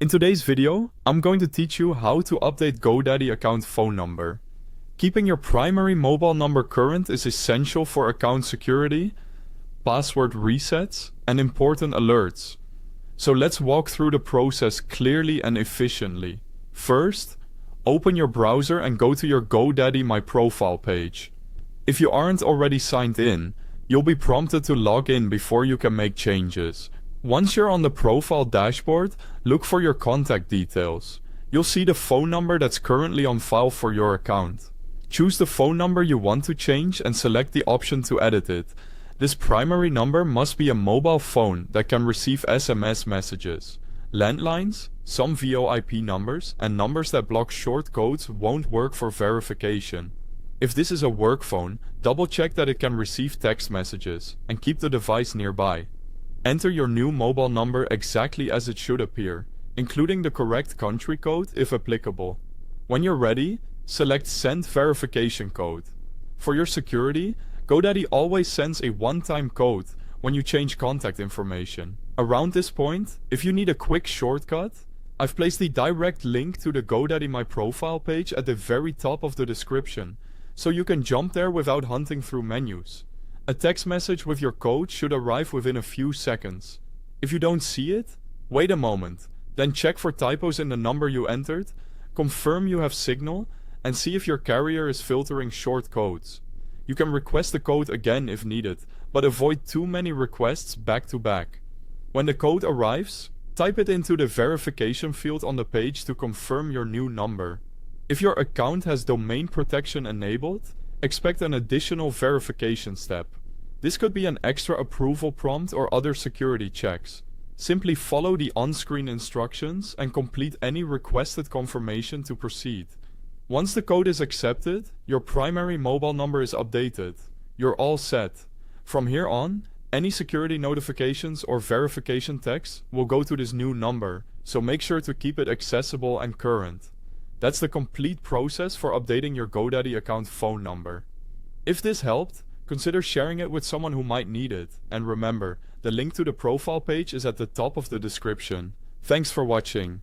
In today's video, I'm going to teach you how to update GoDaddy account phone number. Keeping your primary mobile number current is essential for account security, password resets, and important alerts. So let's walk through the process clearly and efficiently. First, open your browser and go to your GoDaddy My Profile page. If you aren't already signed in, you'll be prompted to log in before you can make changes. Once you're on the profile dashboard, look for your contact details. You'll see the phone number that's currently on file for your account. Choose the phone number you want to change and select the option to edit it. This primary number must be a mobile phone that can receive SMS messages. Landlines, some VoIP numbers, and numbers that block short codes won't work for verification. If this is a work phone, double check that it can receive text messages and keep the device nearby. Enter your new mobile number exactly as it should appear, including the correct country code if applicable. When you're ready, select Send Verification Code. For your security, GoDaddy always sends a one-time code when you change contact information. Around this point, if you need a quick shortcut, I've placed the direct link to the GoDaddy My Profile page at the very top of the description, so you can jump there without hunting through menus. A text message with your code should arrive within a few seconds. If you don't see it, wait a moment, then check for typos in the number you entered, confirm you have signal, and see if your carrier is filtering short codes. You can request the code again if needed, but avoid too many requests back to back. When the code arrives, type it into the verification field on the page to confirm your new number. If your account has domain protection enabled, expect an additional verification step. This could be an extra approval prompt or other security checks. Simply follow the on-screen instructions and complete any requested confirmation to proceed. Once the code is accepted, your primary mobile number is updated. You're all set. From here on, any security notifications or verification texts will go to this new number, so make sure to keep it accessible and current. That's the complete process for updating your GoDaddy account phone number. If this helped, consider sharing it with someone who might need it. And remember, the link to the profile page is at the top of the description. Thanks for watching.